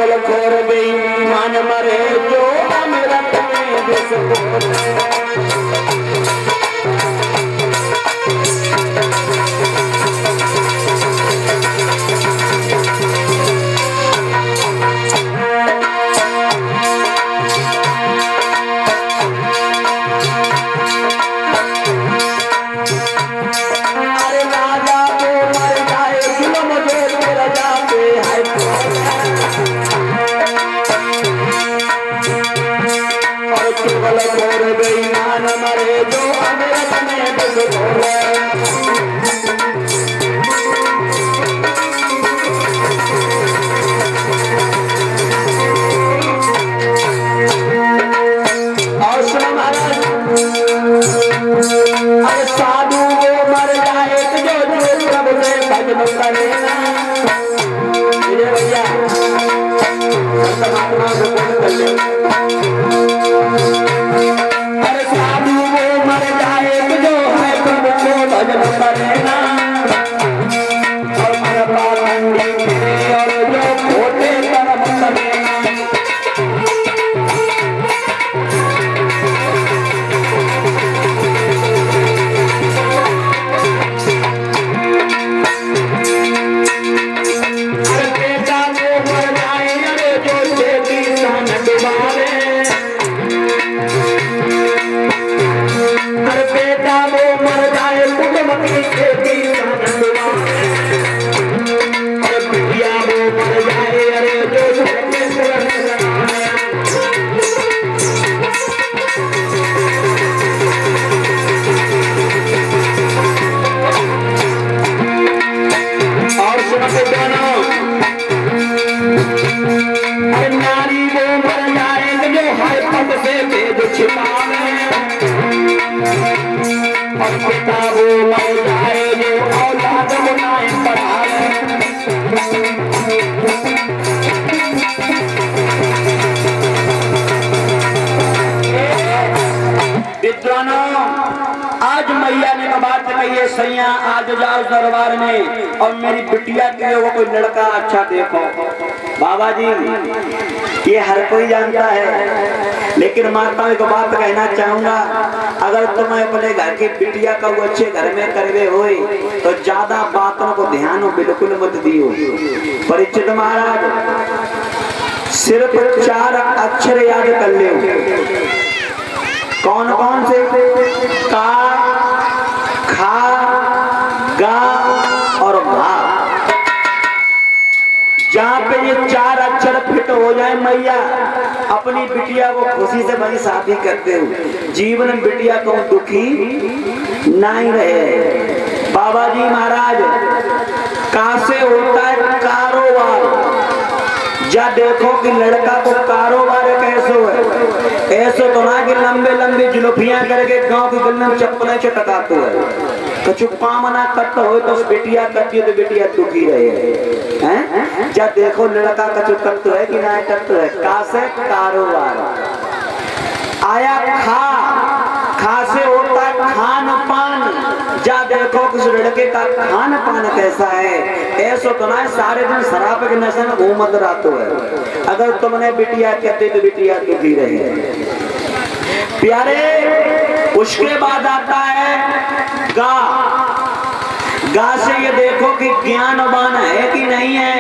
चुगल खोर बेईमान मरे जो अमृत में विष चुगल खोर बेईमान मरे जो अमृत में विष और सुनो महाराज, अरे साधु वो मर जाए जो प्रभु से भजन करे ना भैया परमात्मा को कर ले। अरे साधु वो मर जाए जो है प्रभु को भजन करेना और मर पाखंडी और जो खोटे कर्म करेना। अरे बेटा वो मर जाए अरे जो देवी सन डुबावे, अरे बेटा वो मर जाए कुटुंब की खेती अरे बिटिया वो मर जाए अरे जो और सुनते दोनों, अरे नारी वो मर जाए जो हर पद से भेद छिपावे और पिता वो मर जाए जो औलाद बनाए पढ़ाए। विद्वानों, आज मैया ने बात कही है सैया आज जाओ दरबार में और मेरी बिटिया के लिए वो कोई लड़का अच्छा देखो। बाबा जी ये हर कोई जानता है, लेकिन माताओं को बात कहना चाहूंगा, अगर तुम्हें अपने घर की बिटिया का वो अच्छे घर में करवे होए तो ज्यादा बातों को ध्यान बिल्कुल मत दियो। परीक्षित महाराज सिर्फ 4 अक्षर याद कर ले। कौन कौन से? का, खा, गा और भा। जहाँ पे ये 4 अक्षर फिट हो जाए मैया अपनी बिटिया को खुशी से बड़ी शादी करते हो, जीवन में बिटिया को दुखी नहीं रहे। बाबा जी महाराज कहाँ से होता है कारोबार? जा देखो कि लड़का को कारोबार कैसो है, ऐसो तो ना कि लंबे लंबे जुल्फियां करके गांव की गली में चप्पलें चटकाते है। तो चुप्पा मना करता हो तो बिटिया करती है तो बिटिया दुखी रहे हैं। जा देखो लड़का का करते है कि ना करते है। का से कारोबार आया। खा से होता है खान पान। जा देखो कुछ लड़के का खान पान कैसा है, ऐसा तो ना सारे दिन शराब के नशे में घूमत रहते है। अगर तुमने बिटिया कहते तो बिटिया दुखी रहे प्यारे। उसके बाद आता है गा। गा से ये देखो कि ज्ञानवान है कि नहीं है।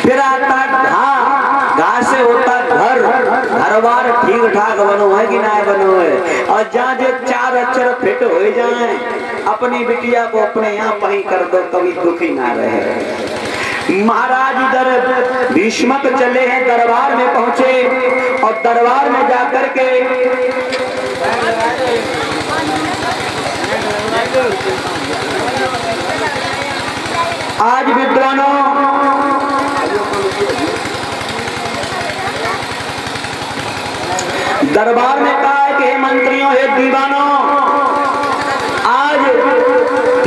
फिर आता घा। घा से होता घर बार ठीक ठाक बनो है कि ना बनो है। और जहाँ जो 4 अक्षर फिट हो जाए अपनी बिटिया को अपने यहाँ पही कर दो, कभी दुखी ना रहे। महाराज इधर भीष्मक चले हैं, दरबार में पहुंचे और दरबार में जाकर के आज विद्वानों दरबार में कहा है कि मंत्रियों हे दीवानों, आज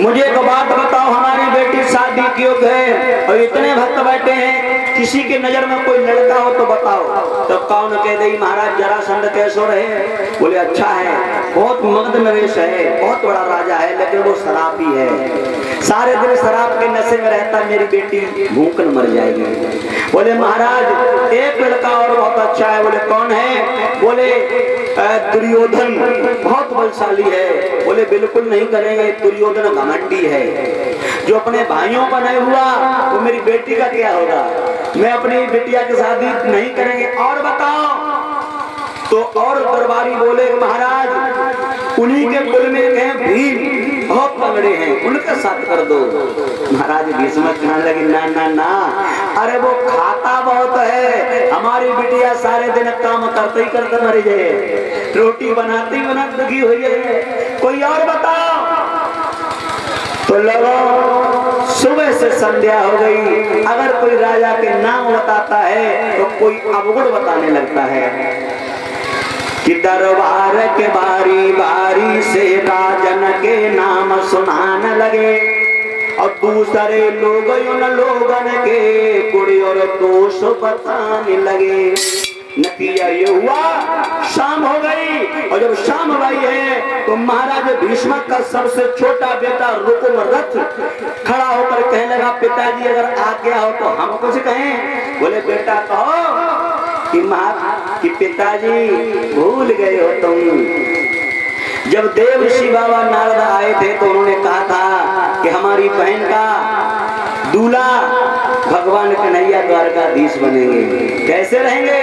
मुझे एक बात बताओ, हमारी बेटी शादी क्यों है और इतने भक्त बैठे हैं, किसी की नजर में कोई लड़का हो तो बताओ। तो कौन कह दे महाराज जरासंध कैसो रहे? बोले अच्छा है, बहुत मग्न नरेश है, बहुत बड़ा राजा है, लेकिन वो शराबी है, सारे दिन शराब के नशे में रहता, मेरी बेटी भूख न मर जाएगी। बोले महाराज एक लड़का और बहुत अच्छा है। बोले कौन है? बोले दुर्योधन बहुत बलशाली है। बोले बिल्कुल नहीं करेंगे, दुर्योधन घमंडी है, जो अपने भाइयों का नहीं हुआ वो मेरी बेटी का क्या होगा, मैं अपनी बिटिया की शादी नहीं करेंगे। और बताओ तो और दरबारी बोले महाराज उन्हीं के कुल में हैं भीम, बहुत तगड़े हैं, उनका साथ कर दो। महाराज भीष्म कहने लगे ना ना ना, अरे वो खाता बहुत है, हमारी बिटिया सारे दिन काम करते ही करते मर जाए, रोटी बनाती बनाती दुखी हो जाए, कोई और बताओ। तो लोगों सुबह से संध्या हो गई, अगर कोई राजा के नाम बताता है तो कोई अवगुण बताने लगता है कि दरबार के बारी बारी से राजन के नाम सुनाने लगे और दूसरे लोग उन लोगन के गुड़ी और दोष बताने लगे। नतीजा ये हुआ शाम हो गई, और जब शाम हुई है तो महाराज भीष्म का सबसे छोटा बेटा रुकुम रथ खड़ा होकर कहने लगा पिताजी अगर आज्ञा हो तो हम कुछ कहें। बोले बेटा कहो कि पिताजी भूल गए हो तुम, जब देवर्षि बाबा नारद आए थे तो उन्होंने कहा था कि हमारी बहन का दूल्हा भगवान कन्हैया द्वारकाधीश बनेंगे, कैसे रहेंगे?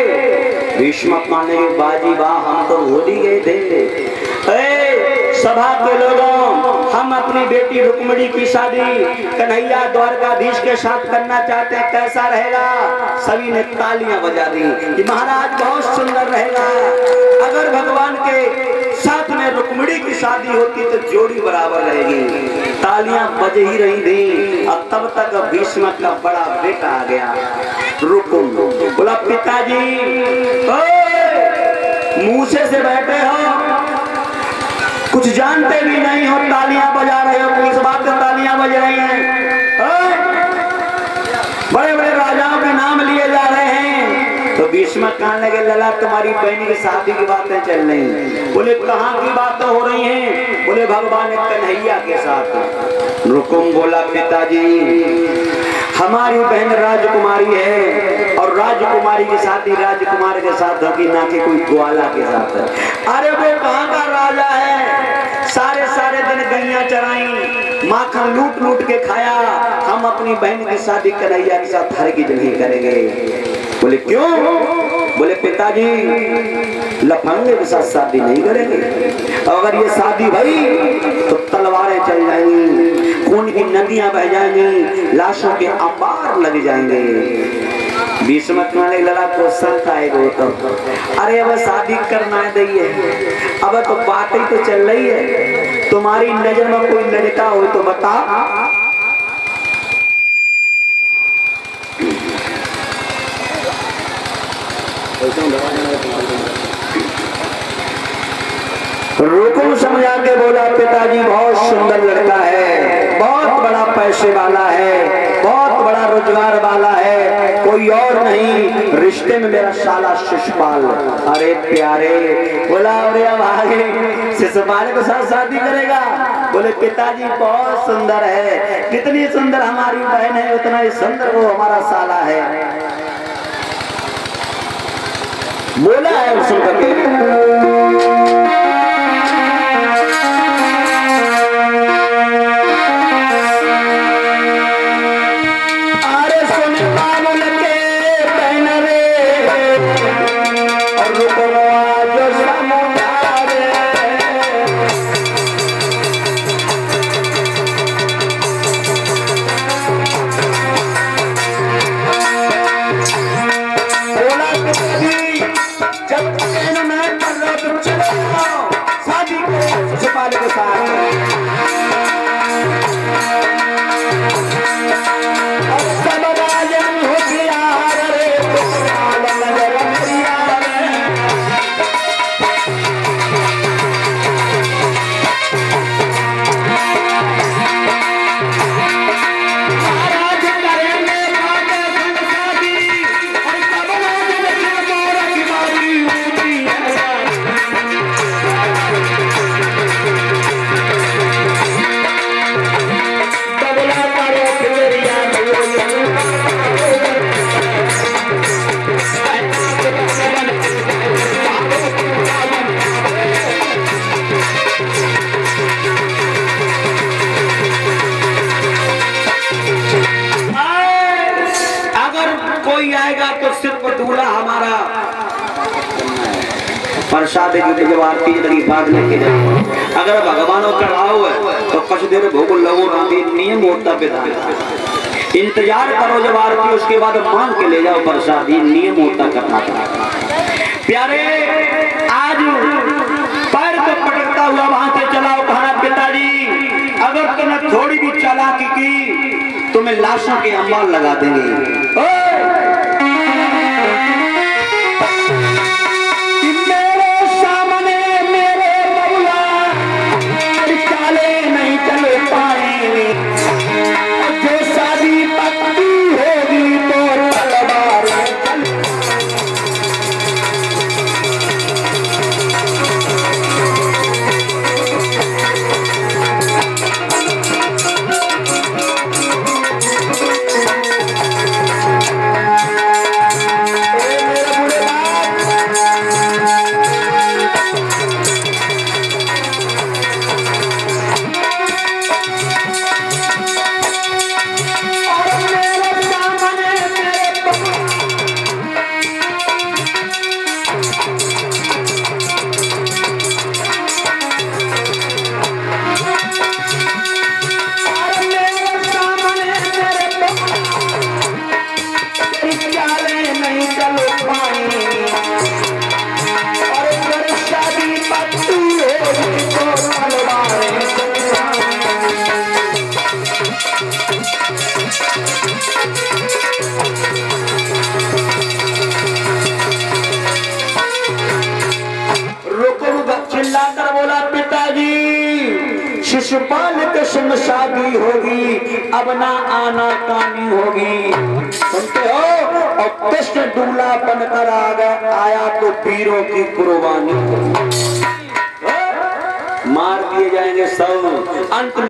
भीष्म माने बाजी बा हम तो भूल ही गए थे। सभा के लोगों हम अपनी बेटी रुक्मिणी की शादी कन्हैया द्वारकाधीश के साथ करना चाहते हैं, कैसा रहेगा? सभी ने तालियां बजा दी कि महाराज बहुत सुंदर रहेगा। अगर भगवान के साथ में रुक्मिणी की शादी होती तो जोड़ी बराबर रहेगी। तालियां बज ही रही थी और तब तक भीष्म का बड़ा बेटा आ गया रुकुम। बोला पिताजी मूसे से बैठे हो, कुछ जानते भी नहीं हो, तालियां बजा रहे हो, किस बात से तालियां बज रही हैं? बड़े बड़े राजाओं के नाम लिए जा रहे हैं। तो भीष्म कहने लगे लला तुम्हारी बहन की शादी की बातें चल रही। बोले कहाँ की बातें हो रही हैं? बोले भगवान कन्हैया के साथ। रुकुम बोला पिताजी हमारी बहन राजकुमारी है और राजकुमारी की शादी राजकुमार के साथ होगी, ना कि कोई ग्वाला के साथ। अरे वो कहाँ का राजा है, सारे सारे दिन गैया चराई, माखन लूट लूट के खाया, हम अपनी बहन की शादी कन्हैया के साथ हरगिज नहीं करेंगे। बोले क्यों? बोले पिताजी लफंगे के साथ शादी नहीं करेंगे, अगर ये शादी भई तो तलवारें चल जाएंगी, खून की नदियां बह जाएंगी, लाशों के अंबार लग जाएंगे। भीष्म लड़ा को संता है वो तो, अरे अब शादी करना है, अब तो बात ही तो चल रही है, तुम्हारी नजर में कोई लड़का हो तो बता। रुकुम समझा के बोला पिताजी बहुत सुंदर लड़का है, बहुत बड़ा पैसे वाला है, बहुत बड़ा रोजगार वाला है, कोई और नहीं, रिश्ते में मेरा साला शिशुपाल। अरे प्यारे बोला अरे अब आगे शिशुपाल के साथ शादी करेगा? बोले पिताजी बहुत सुंदर है, कितनी सुंदर हमारी बहन है उतना ही सुंदर वो हमारा साला है। बोला है सुन करके जाएगा तो सिर्फ दूल्हा हमारा प्रसाद की जब आरती लगी भाग लेके जाए। अगर भगवानों चढ़ाओ है तो कुछ देर भोग लगो राती नियम होता पिता इंतजार करो जब आरती उसके बाद मांग के ले जाओ प्रसाद, ये नियम होता करना था। प्यारे आज पैर को पटकता हुआ वहां से चलाओ कहा पिताजी अगर तुमने थोड़ी भी चालाकी की तुम्हें लाशों के अंबार लगा देंगे। चिल्लाकर बोला पिताजी शिशुपाल के संग शादी होगी अब ना आना कानी होगी। सुनते हो और कृष्ण दूल्हा बनकर आया तो वीरों की कुर्बानी मार दिए जाएंगे सब। अंत